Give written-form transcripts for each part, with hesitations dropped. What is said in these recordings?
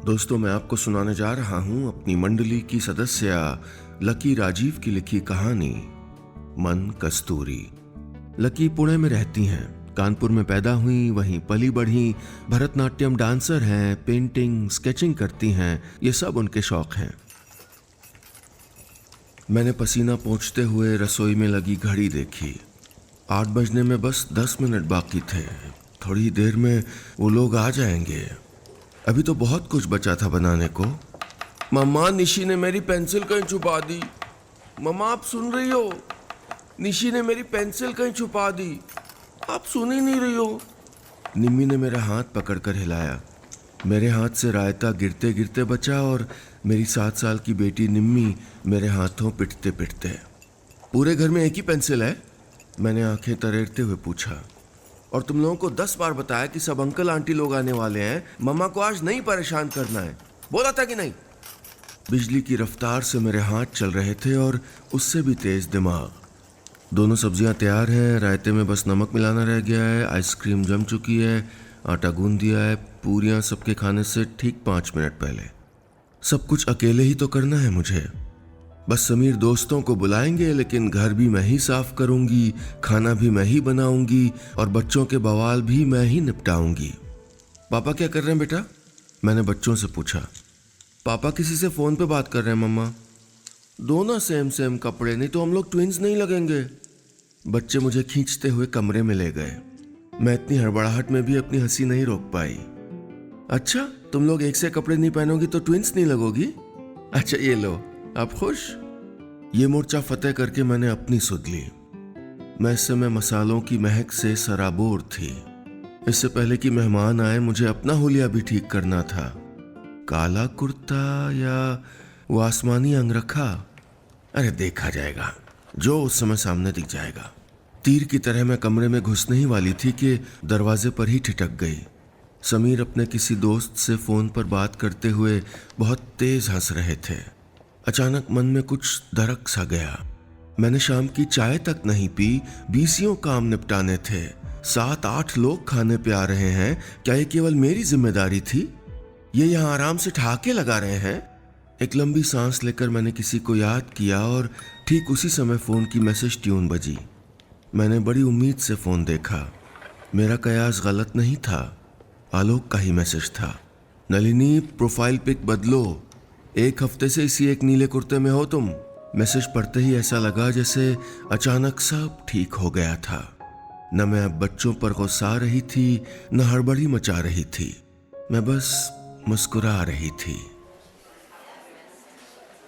दोस्तों, मैं आपको सुनाने जा रहा हूं अपनी मंडली की सदस्य लकी राजीव की लिखी कहानी मन कस्तूरी। लकी पुणे में रहती हैं, कानपुर में पैदा हुई, वहीं पली बढ़ी, भरतनाट्यम डांसर हैं, पेंटिंग स्केचिंग करती हैं, ये सब उनके शौक हैं। मैंने पसीना पोंछते हुए रसोई में लगी घड़ी देखी। 8 बजने में बस 10 मिनट बाकी थे। थोड़ी देर में वो लोग आ जाएंगे। अभी तो बहुत कुछ बचा था बनाने को। मम्मा, निशी ने मेरी पेंसिल कहीं छुपा दी। मम्मा, आप सुन रही हो? निशी ने मेरी पेंसिल कहीं छुपा दी। आप सुन ही नहीं रही हो। निम्मी ने मेरा हाथ पकड़कर हिलाया। मेरे हाथ से रायता गिरते गिरते बचा और मेरी 7 साल की बेटी निम्मी मेरे हाथों पिटते पिटते। पूरे घर में एक ही पेंसिल है? मैंने आंखें तरेरते हुए पूछा। और तुम लोगों को 10 बार बताया कि सब अंकल आंटी लोग आने वाले हैं, मम्मा को आज नहीं परेशान करना है, बोला था कि नहीं? बिजली की रफ्तार से मेरे हाथ चल रहे थे और उससे भी तेज दिमाग। दोनों सब्जियां तैयार हैं, रायते में बस नमक मिलाना रह गया है, आइसक्रीम जम चुकी है, आटा गूंद दिया है, पूरियां सबके खाने से ठीक 5 मिनट पहले। सब कुछ अकेले ही तो करना है मुझे। बस समीर दोस्तों को बुलाएंगे, लेकिन घर भी मैं ही साफ करूंगी, खाना भी मैं ही बनाऊंगी और बच्चों के बवाल भी मैं ही निपटाऊंगी। पापा क्या कर रहे हैं बेटा? मैंने बच्चों से पूछा। पापा किसी से फोन पे बात कर रहे हैं मम्मा। दोनों सेम सेम कपड़े, नहीं तो हम लोग ट्विंस नहीं लगेंगे। बच्चे मुझे खींचते हुए कमरे में ले गए। मैं इतनी हड़बड़ाहट में भी अपनी हंसी नहीं रोक पाई। अच्छा, तुम लोग एक से कपड़े नहीं पहनोगी तो ट्विंस नहीं लगोगी? अच्छा, ये लो, आप खुश? ये मोर्चा फतेह करके मैंने अपनी सुध ली। मैं इस समय मसालों की महक से सराबोर थी। इससे पहले कि मेहमान आए, मुझे अपना हुलिया भी ठीक करना था। काला कुर्ता या वो आसमानी अंगरखा? अरे देखा जाएगा, जो उस समय सामने दिख जाएगा। तीर की तरह मैं कमरे में घुसने ही वाली थी कि दरवाजे पर ही ठिठक गई। समीर अपने किसी दोस्त से फोन पर बात करते हुए बहुत तेज हंस रहे थे। अचानक मन में कुछ दरक सा गया। मैंने शाम की चाय तक नहीं पी, 20 काम निपटाने थे। 7-8 लोग खाने पे आ रहे हैं। क्या ये केवल मेरी जिम्मेदारी थी? ये यहाँ आराम से ठहाके लगा रहे हैं? एक लंबी सांस लेकर मैंने किसी को याद किया और ठीक उसी समय फोन की मैसेज ट्यून बजी। मैंने बड़ी उम्मीद से फोन देखा। मेरा कयास गलत नहीं था। आलोक का ही मैसेज था। नलिनी, प्रोफाइल पिक बदलो, 1 हफ्ते से इसी एक नीले कुर्ते में हो तुम। मैसेज पढ़ते ही ऐसा लगा जैसे अचानक सब ठीक हो गया था। न मैं अब बच्चों पर गुस्सा रही थी, न हड़बड़ी मचा रही थी। मैं बस मुस्कुरा रही थी।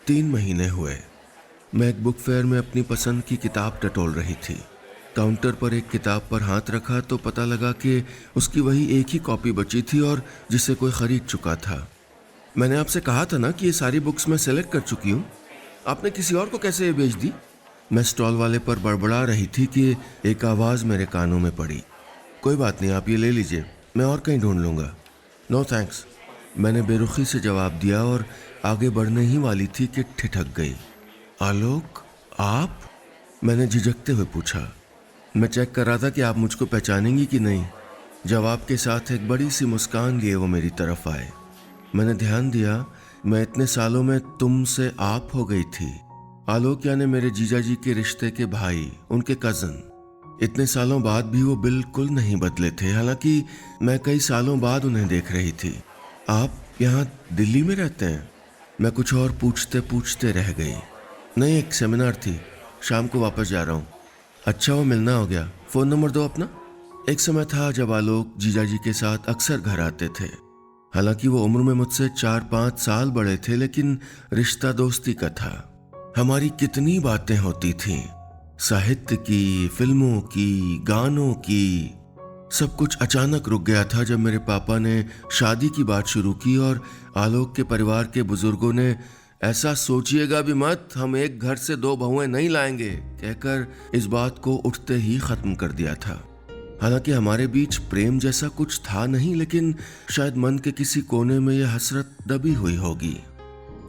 3 महीने हुए। मैं एक बुक फेयर में अपनी पसंद की किताब टटोल रही थी। काउंटर पर एक किताब पर हाथ रखा तो पता लगा कि उसकी वही एक ही कॉपी बची थी और जिसे कोई खरीद चुका था। मैंने आपसे कहा था ना कि ये सारी बुक्स मैं सेलेक्ट कर चुकी हूँ। आपने किसी और को कैसे ये बेच दी? मैं स्टॉल वाले पर बड़बड़ा रही थी कि एक आवाज़ मेरे कानों में पड़ी। कोई बात नहीं, आप ये ले लीजिए, मैं और कहीं ढूंढ लूँगा। नो थैंक्स, मैंने बेरुखी से जवाब दिया और आगे बढ़ने ही वाली थी कि ठिठक गई। आलोक, आप? मैंने झिझकते हुए पूछा। मैं चेक कर रहा था कि आप मुझको पहचानेंगी कि नहीं। जवाब के साथ एक बड़ी सी मुस्कान लिए वो मेरी तरफ आए। मैंने ध्यान दिया, मैं इतने सालों में तुमसे आप हो गई थी। आलोक यानी मेरे जीजा जी के रिश्ते के भाई, उनके कजन। इतने सालों बाद भी वो बिल्कुल नहीं बदले थे, हालांकि मैं कई सालों बाद उन्हें देख रही थी। आप यहाँ दिल्ली में रहते हैं? मैं कुछ और पूछते पूछते रह गई। नहीं, एक सेमिनार थी, शाम को वापस जा रहा हूँ। अच्छा, वो मिलना हो गया। फ़ोन नंबर दो अपना। एक समय था जब आलोक जीजा जी के साथ अक्सर घर आते थे। हालांकि वो उम्र में मुझसे 4-5 साल बड़े थे, लेकिन रिश्ता दोस्ती का था। हमारी कितनी बातें होती थीं, साहित्य की, फिल्मों की, गानों की। सब कुछ अचानक रुक गया था जब मेरे पापा ने शादी की बात शुरू की और आलोक के परिवार के बुजुर्गों ने ऐसा सोचिएगा भी मत, हम एक घर से 2 बहुएं नहीं लाएंगे कहकर इस बात को उठते ही खत्म कर दिया था। हालांकि हमारे बीच प्रेम जैसा कुछ था नहीं, लेकिन शायद मन के किसी कोने में यह हसरत दबी हुई होगी।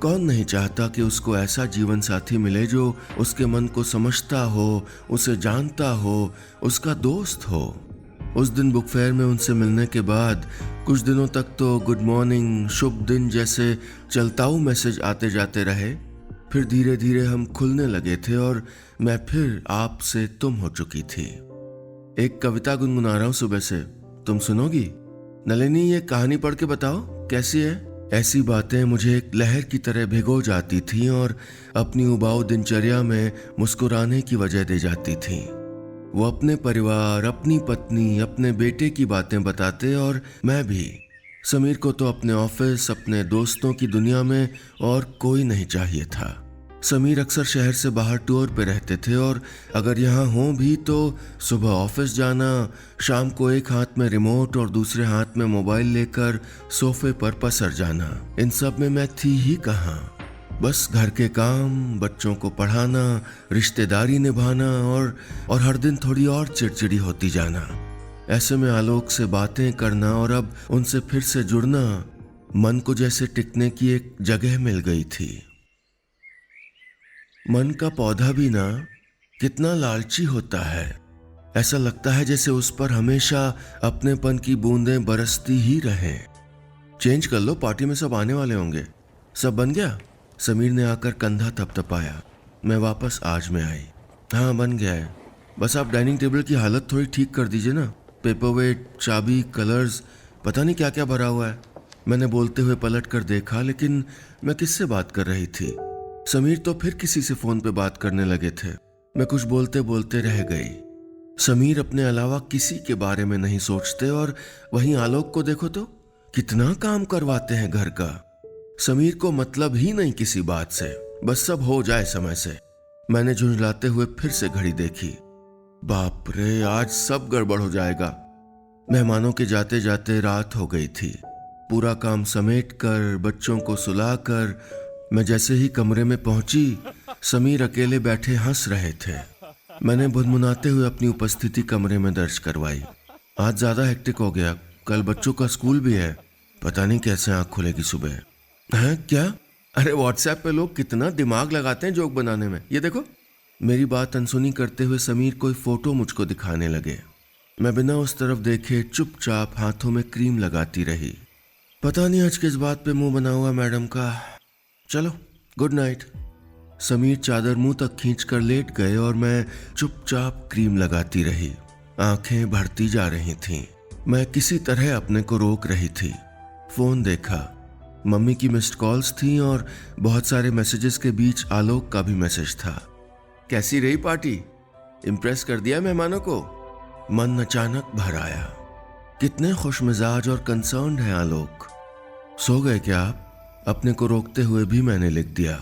कौन नहीं चाहता कि उसको ऐसा जीवन साथी मिले जो उसके मन को समझता हो, उसे जानता हो, उसका दोस्त हो। उस दिन बुक फेयर में उनसे मिलने के बाद कुछ दिनों तक तो गुड मॉर्निंग, शुभ दिन जैसे चलताऊ मैसेज आते जाते रहे। फिर धीरे धीरे हम खुलने लगे थे और मैं फिर आपसे तुम हो चुकी थी। एक कविता गुनगुना रहा हूं सुबह से, तुम सुनोगी? नलिनी, ये कहानी पढ़ के बताओ कैसी है? ऐसी बातें मुझे एक लहर की तरह भिगो जाती थी और अपनी उबाऊ दिनचर्या में मुस्कुराने की वजह दे जाती थी। वो अपने परिवार, अपनी पत्नी, अपने बेटे की बातें बताते और मैं भी। समीर को तो अपने ऑफिस, अपने दोस्तों की दुनिया में और कोई नहीं चाहिए था। समीर अक्सर शहर से बाहर टूर पे रहते थे और अगर यहाँ हो भी तो सुबह ऑफिस जाना, शाम को एक हाथ में रिमोट और दूसरे हाथ में मोबाइल लेकर सोफे पर पसर जाना। इन सब में मैं थी ही कहाँ। बस घर के काम, बच्चों को पढ़ाना, रिश्तेदारी निभाना और हर दिन थोड़ी और चिड़चिड़ी होती जाना। ऐसे में आलोक से बातें करना और अब उनसे फिर से जुड़ना, मन को जैसे टिकने की एक जगह मिल गई थी। मन का पौधा भी ना कितना लालची होता है। ऐसा लगता है जैसे उस पर हमेशा अपनेपन की बूंदें बरसती ही रहें। चेंज कर लो, पार्टी में सब आने वाले होंगे। सब बन गया? समीर ने आकर कंधा थपथपाया। मैं वापस आज में आई। हाँ, बन गया है। बस आप डाइनिंग टेबल की हालत थोड़ी ठीक कर दीजिए ना। पेपरवेट, चाबी, कलर्स, पता नहीं क्या क्या भरा हुआ है। मैंने बोलते हुए पलट कर देखा, लेकिन मैं किससे बात कर रही थी? समीर तो फिर किसी से फोन पे बात करने लगे थे। मैं कुछ बोलते बोलते रह गई। समीर अपने अलावा किसी के बारे में नहीं सोचते और वहीं आलोक को देखो तो कितना काम करवाते हैं घर का। समीर को मतलब ही नहीं किसी बात से, बस सब हो जाए समय से। मैंने झुंझलाते हुए फिर से घड़ी देखी। बाप रे, आज सब गड़बड़ हो जाएगा। मेहमानों के जाते जाते रात हो गई थी। पूरा काम समेट कर, बच्चों को सुलाकर मैं जैसे ही कमरे में पहुंची, समीर अकेले बैठे हंस रहे थे। मैंने भुनभुनाते हुए अपनी उपस्थिति कमरे में दर्ज करवाई। आज ज्यादा हेक्टिक हो गया, कल बच्चों का स्कूल भी है। पता नहीं कैसे आंख खुलेगी सुबह। हैं क्या? अरे व्हाट्सएप पे लोग कितना दिमाग लगाते हैं जोक बनाने में, ये देखो। मेरी बात अनसुनी करते हुए समीर कोई फोटो मुझको दिखाने लगे। मैं बिना उस तरफ देखे चुपचाप हाथों में क्रीम लगाती रही। पता नहीं आज किस बात पे मुंह बना हुआ मैडम का। चलो, गुड नाइट। समीर चादर मुंह तक खींचकर लेट गए और मैं चुपचाप क्रीम लगाती रही। आंखें भरती जा रही थीं। मैं किसी तरह अपने को रोक रही थी। फोन देखा, मम्मी की मिस्ड कॉल्स थीं और बहुत सारे मैसेजेस के बीच आलोक का भी मैसेज था। कैसी रही पार्टी? इम्प्रेस कर दिया मेहमानों को? मन अचानक भर आया। कितने खुशमिजाज और कंसर्न्ड हैं आलोक। सो गए क्या आप? अपने को रोकते हुए भी मैंने लिख दिया।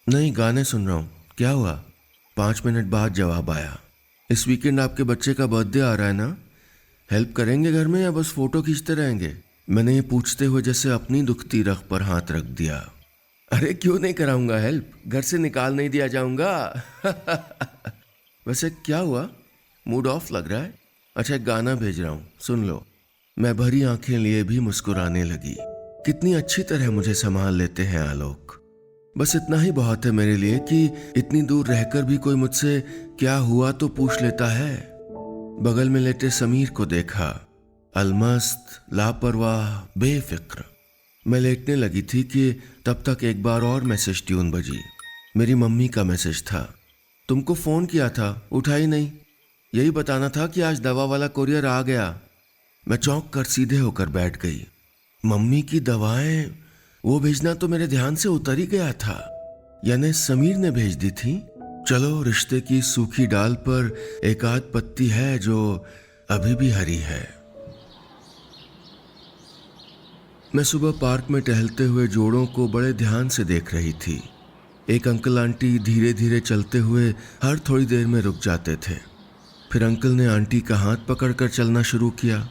नहीं, गाने सुन रहा हूँ। क्या हुआ? 5 मिनट बाद जवाब आया। इस वीकेंड आपके बच्चे का बर्थडे आ रहा है ना? हेल्प करेंगे घर में या बस फोटो खींचते रहेंगे? मैंने ये पूछते हुए जैसे अपनी दुखती रग पर हाथ रख दिया। अरे क्यों नहीं कराऊंगा हेल्प, घर से निकाल नहीं दिया जाऊंगा। वैसे क्या हुआ, मूड ऑफ लग रहा है? अच्छा, एक गाना भेज रहा हूँ, सुन लो। मैं भरी आंखें लिए भी मुस्कुराने लगी। कितनी अच्छी तरह मुझे संभाल लेते हैं आलोक। बस इतना ही बहुत है मेरे लिए कि इतनी दूर रहकर भी कोई मुझसे क्या हुआ तो पूछ लेता है। बगल में लेटे समीर को देखा, अलमस्त, लापरवाह, बेफिक्र। मैं लेटने लगी थी कि तब तक एक बार और मैसेज ट्यून बजी। मेरी मम्मी का मैसेज था। तुमको फोन किया था, उठाई नहीं। यही बताना था कि आज दवा वाला कोरियर आ गया। मैं चौंक कर सीधे होकर बैठ गई। मम्मी की दवाएं, वो भेजना तो मेरे ध्यान से उतर ही गया था। यानी समीर ने भेज दी थी। चलो, रिश्ते की सूखी डाल पर एक आध पत्ती है जो अभी भी हरी है। मैं सुबह पार्क में टहलते हुए जोड़ों को बड़े ध्यान से देख रही थी। एक अंकल आंटी धीरे धीरे चलते हुए हर थोड़ी देर में रुक जाते थे। फिर अंकल ने आंटी का हाथ पकड़कर चलना शुरू किया।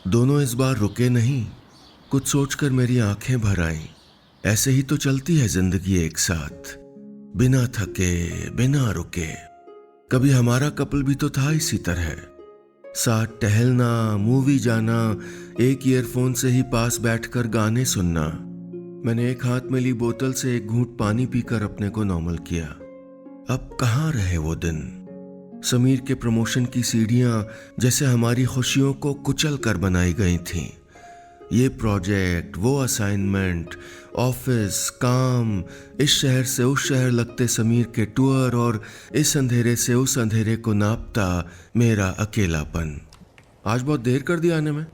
दोनों इस बार रुके नहीं। कुछ सोचकर मेरी आंखें भर आईं। ऐसे ही तो चलती है जिंदगी एक साथ, बिना थके, बिना रुके। कभी हमारा कपल भी तो था इसी तरह, साथ टहलना, मूवी जाना, एक ईयरफोन से ही पास बैठकर गाने सुनना। मैंने एक हाथ में ली बोतल से एक घूंट पानी पीकर अपने को नॉर्मल किया। अब कहाँ रहे वो दिन? समीर के प्रमोशन की सीढ़ियां जैसे हमारी खुशियों को कुचल कर बनाई गई थीं। ये प्रोजेक्ट, वो असाइनमेंट, ऑफिस, काम, इस शहर से उस शहर लगते समीर के टूर और इस अंधेरे से उस अंधेरे को नापता मेरा अकेलापन। आज बहुत देर कर दिया आने में।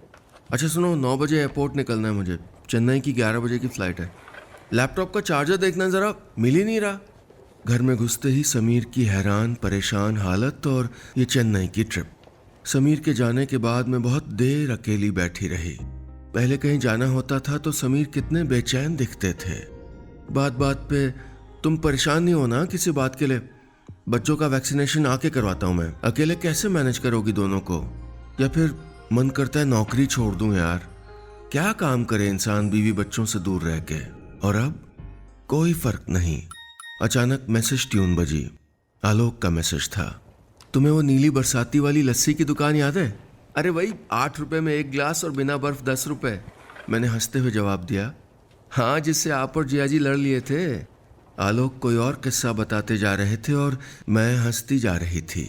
अच्छा सुनो, 9 बजे एयरपोर्ट निकलना है मुझे। चेन्नई की 11 बजे की फ़्लाइट है। लैपटॉप का चार्जर देखना ज़रा, मिल ही नहीं रहा। घर में घुसते ही समीर की हैरान परेशान हालत और ये चेन्नई की ट्रिप। समीर के जाने के बाद मैं बहुत देर अकेली बैठी रही। पहले कहीं जाना होता था तो समीर कितने बेचैन दिखते थे। बात बात पे तुम परेशान नहीं होना किसी बात के लिए, बच्चों का वैक्सीनेशन आके करवाता हूँ मैं। अकेले कैसे मैनेज करोगी दोनों को? या फिर मन करता है नौकरी छोड़ दूं यार। क्या काम करे इंसान बीवी बच्चों से दूर रह के। और अब कोई फर्क नहीं। अचानक मैसेज ट्यून बजी। आलोक का मैसेज था। तुम्हें वो नीली बरसाती वाली लस्सी की दुकान याद है? अरे वही 8 रुपए में 1 गिलास और बिना बर्फ 10 रुपए। मैंने हंसते हुए जवाब दिया। हाँ, जिससे आप और जियाजी लड़ लिए थे। आलोक कोई और किस्सा बताते जा रहे थे और मैं हंसती जा रही थी।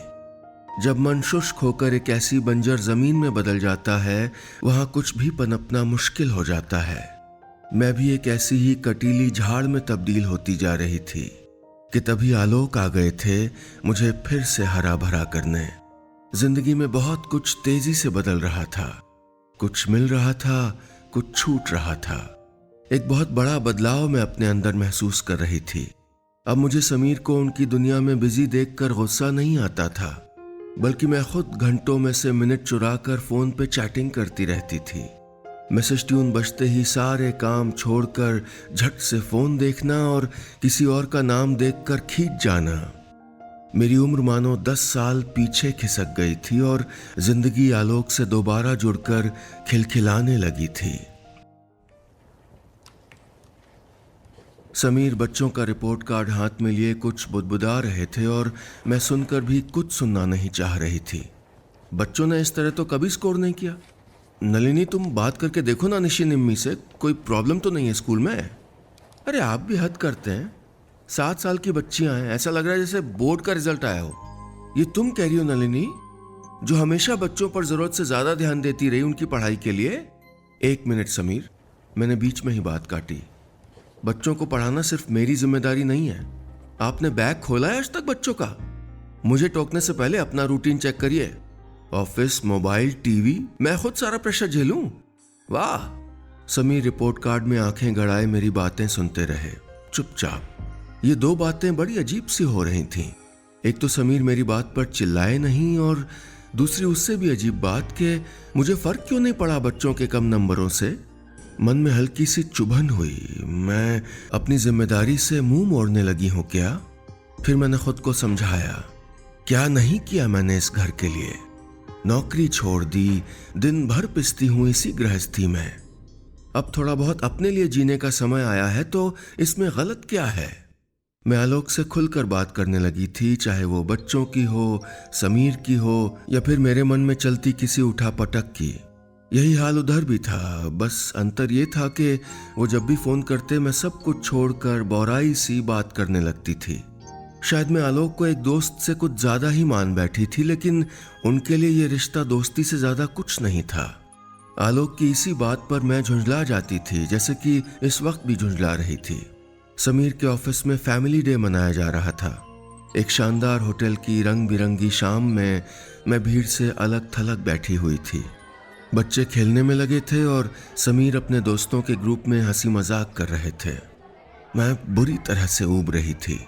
जब मन शुष्क होकर एक ऐसी बंजर जमीन में बदल जाता है, वहां कुछ भी पनपना मुश्किल हो जाता है। मैं भी एक ऐसी ही कटीली झाड़ में तब्दील होती जा रही थी कि तभी आलोक आ गए थे मुझे फिर से हरा भरा करने। जिंदगी में बहुत कुछ तेजी से बदल रहा था। कुछ मिल रहा था, कुछ छूट रहा था। एक बहुत बड़ा बदलाव मैं अपने अंदर महसूस कर रही थी। अब मुझे समीर को उनकी दुनिया में बिजी देखकर गुस्सा नहीं आता था, बल्कि मैं खुद घंटों में से मिनट चुराकर फोन पे चैटिंग करती रहती थी। मैसेज ट्यून बजते ही सारे काम छोड़कर झट से फोन देखना और किसी और का नाम देखकर खींच जाना। मेरी उम्र मानो 10 साल पीछे खिसक गई थी और जिंदगी आलोक से दोबारा जुड़कर खिलखिलाने लगी थी। समीर बच्चों का रिपोर्ट कार्ड हाथ में लिए कुछ बुदबुदा रहे थे और मैं सुनकर भी कुछ सुनना नहीं चाह रही थी। बच्चों ने इस तरह तो कभी स्कोर नहीं किया। नलिनी, तुम बात करके देखो ना निशी निम्मी से, कोई प्रॉब्लम तो नहीं है स्कूल में? अरे आप भी हद करते हैं। 7 साल की बच्चियां हैं, ऐसा लग रहा है जैसे बोर्ड का रिजल्ट आया हो। ये तुम कह रही हो नलिनी, जो हमेशा बच्चों पर जरूरत से ज्यादा ध्यान देती रही उनकी पढ़ाई के लिए? 1 मिनट समीर, मैंने बीच में ही बात काटी। बच्चों को पढ़ाना सिर्फ मेरी जिम्मेदारी नहीं है। आपने बैग खोला है आज तक बच्चों का? मुझे टोकने से पहले अपना रूटीन चेक करिए। ऑफिस, मोबाइल, टीवी, मैं खुद सारा प्रेशर झेलूं? वाह। समीर रिपोर्ट कार्ड में आंखें गड़ाए मेरी बातें सुनते रहे चुपचाप। ये 2 बातें बड़ी अजीब सी हो रही थीं। एक तो समीर मेरी बात पर चिल्लाए नहीं और दूसरी उससे भी अजीब बात कि मुझे फर्क क्यों नहीं पड़ा बच्चों के कम नंबरों से। मन में हल्की सी चुभन हुई। मैं अपनी जिम्मेदारी से मुंह मोड़ने लगी हूं क्या? फिर मैंने खुद को समझाया, क्या नहीं किया मैंने इस घर के लिए। नौकरी छोड़ दी, दिन भर पिसती हूं इसी गृहस्थी में। अब थोड़ा बहुत अपने लिए जीने का समय आया है तो इसमें गलत क्या है? मैं आलोक से खुलकर बात करने लगी थी, चाहे वो बच्चों की हो, समीर की हो या फिर मेरे मन में चलती किसी उठापटक की। यही हाल उधर भी था, बस अंतर ये था कि वो जब भी फोन करते मैं सब कुछ छोड़कर बौराई सी बात करने लगती थी। शायद मैं आलोक को एक दोस्त से कुछ ज्यादा ही मान बैठी थी, लेकिन उनके लिए ये रिश्ता दोस्ती से ज्यादा कुछ नहीं था। आलोक की इसी बात पर मैं झुंझला जाती थी, जैसे कि इस वक्त भी झुंझला रही थी। समीर के ऑफिस में फैमिली डे मनाया जा रहा था। एक शानदार होटल की रंग बिरंगी शाम में मैं भीड़ से अलग थलग बैठी हुई थी। बच्चे खेलने में लगे थे और समीर अपने दोस्तों के ग्रुप में हंसी मजाक कर रहे थे। मैं बुरी तरह से ऊब रही थी।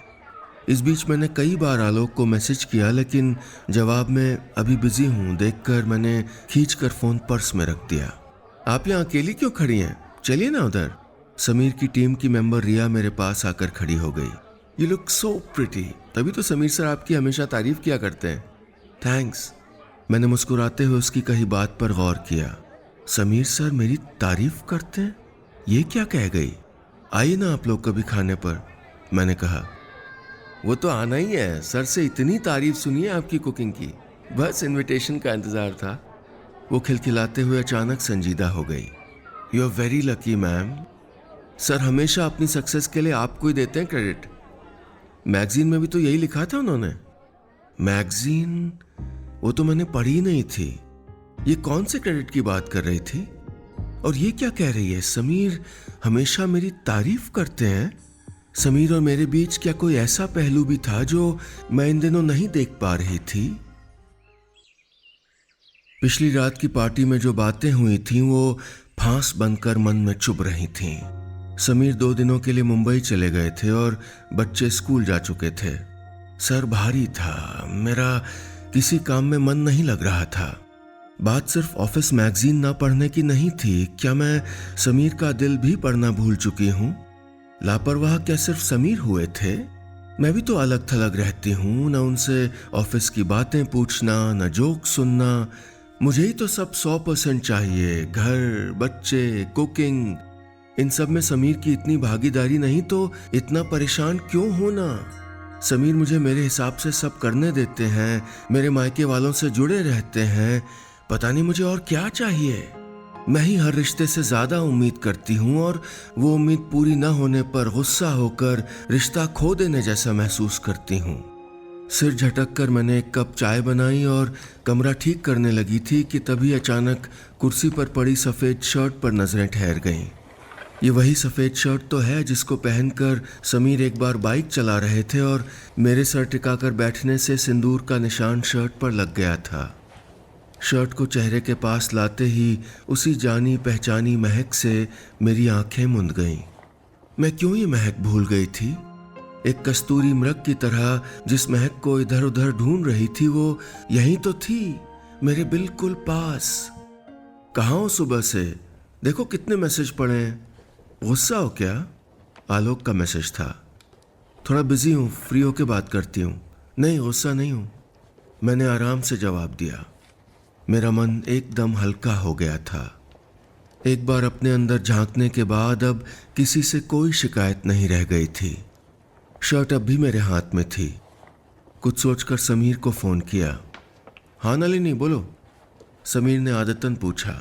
इस बीच मैंने कई बार आलोक को मैसेज किया, लेकिन जवाब में अभी बिजी हूं देखकर मैंने खींचकर फोन पर्स में रख दिया। आप यहाँ अकेली क्यों खड़ी हैं? चलिए ना उधर। समीर की टीम की मेंबर रिया मेरे पास आकर खड़ी हो गई। You look so pretty. तभी तो समीर सर आपकी हमेशा तारीफ किया करते हैं। थैंक्स। मैंने मुस्कुराते हुए उसकी कही बात पर गौर किया। समीर सर मेरी तारीफ करते हैं? ये क्या कह गई? आइए ना आप लोग कभी खाने पर, मैंने कहा। वो तो आना ही है, सर से इतनी तारीफ सुनी है आपकी कुकिंग की, बस इनविटेशन का इंतजार था। वो खिलखिलाते हुए अचानक संजीदा हो गई। You are very lucky ma'am. Sir हमेशा अपनी सक्सेस के लिए आपको ही देते हैं क्रेडिट। मैगजीन में भी तो यही लिखा था उन्होंने। मैगजीन? वो तो मैंने पढ़ी नहीं थी। ये कौन से क्रेडिट की बात कर रही थी? और ये क्या कह रही है, समीर हमेशा मेरी तारीफ करते हैं? समीर और मेरे बीच क्या कोई ऐसा पहलू भी था जो मैं इन दिनों नहीं देख पा रही थी? पिछली रात की पार्टी में जो बातें हुई थीं वो फांस बनकर मन में चुभ रही थीं। समीर 2 दिनों के लिए मुंबई चले गए थे और बच्चे स्कूल जा चुके थे। सर भारी था, मेरा किसी काम में मन नहीं लग रहा था। बात सिर्फ ऑफिस मैगजीन ना पढ़ने की नहीं थी, क्या मैं समीर का दिल भी पढ़ना भूल चुकी हूँ? लापरवाह क्या सिर्फ समीर हुए थे? मैं भी तो अलग थलग रहती हूँ, न उनसे ऑफिस की बातें पूछना, न जोक सुनना। मुझे ही तो सब 100% चाहिए, घर, बच्चे, कुकिंग, इन सब में समीर की इतनी भागीदारी नहीं तो इतना परेशान क्यों होना? समीर मुझे मेरे हिसाब से सब करने देते हैं, मेरे मायके वालों से जुड़े रहते हैं, पता नहीं मुझे और क्या चाहिए। मैं ही हर रिश्ते से ज्यादा उम्मीद करती हूँ और वो उम्मीद पूरी न होने पर गुस्सा होकर रिश्ता खो देने जैसा महसूस करती हूँ। सिर झटक कर मैंने एक कप चाय बनाई और कमरा ठीक करने लगी थी कि तभी अचानक कुर्सी पर पड़ी सफ़ेद शर्ट पर नजरें ठहर गईं। ये वही सफ़ेद शर्ट तो है जिसको पहनकर समीर एक बार बाइक चला रहे थे और मेरे सर टिकाकर बैठने से सिंदूर का निशान शर्ट पर लग गया था। शर्ट को चेहरे के पास लाते ही उसी जानी पहचानी महक से मेरी आंखें मुंद गईं। मैं क्यों ये महक भूल गई थी? एक कस्तूरी मृग की तरह जिस महक को इधर उधर ढूंढ रही थी वो यहीं तो थी, मेरे बिल्कुल पास। कहाँ हो सुबह से? देखो कितने मैसेज पड़े हैं। गुस्सा हो क्या? आलोक का मैसेज था। थोड़ा बिजी हूँ, फ्री होके बात करती हूँ। नहीं, गुस्सा नहीं हूँ, मैंने आराम से जवाब दिया। मेरा मन एकदम हल्का हो गया था। एक बार अपने अंदर झांकने के बाद अब किसी से कोई शिकायत नहीं रह गई थी। शर्ट अब भी मेरे हाथ में थी। कुछ सोचकर समीर को फ़ोन किया। हाँ नलिनी, बोलो। समीर ने आदतन पूछा।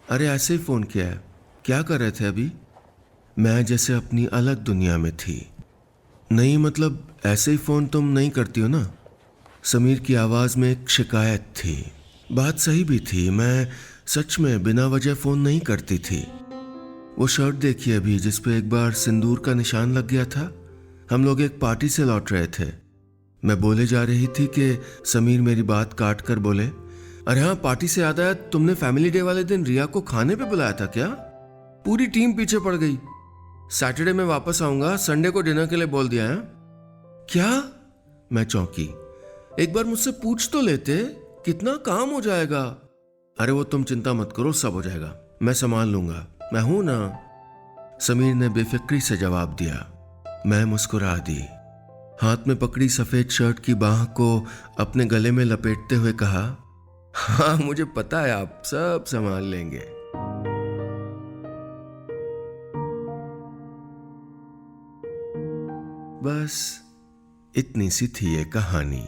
अरे ऐसे ही फ़ोन किया है, क्या कर रहे थे अभी? मैं जैसे अपनी अलग दुनिया में थी। नहीं मतलब ऐसे ही फ़ोन तुम नहीं करती हो ना? समीर की आवाज़ में एक शिकायत थी। बात सही भी थी, मैं सच में बिना वजह फ़ोन नहीं करती थी। वो शर्ट देखिए अभी जिस पे एक बार सिंदूर का निशान लग गया था। हम लोग एक पार्टी से लौट रहे थे। मैं बोले जा रही थी कि समीर मेरी बात काट कर बोले, अरे हाँ, पार्टी से याद आया, तुमने फैमिली डे वाले दिन रिया को खाने पे बुलाया था क्या? पूरी टीम पीछे पड़ गई। सैटरडे में वापस आऊंगा, संडे को डिनर के लिए बोल दिया है। क्या? मैं चौंकी। एक बार मुझसे पूछ तो लेते, कितना काम हो जाएगा। अरे वो तुम चिंता मत करो, सब हो जाएगा, मैं संभाल लूंगा, मैं हूं ना। समीर ने बेफिक्री से जवाब दिया। मैं मुस्कुरा दी। हाथ में पकड़ी सफेद शर्ट की बाह को अपने गले में लपेटते हुए कहा, हाँ मुझे पता है, आप सब संभाल लेंगे। बस इतनी सी थी ये कहानी।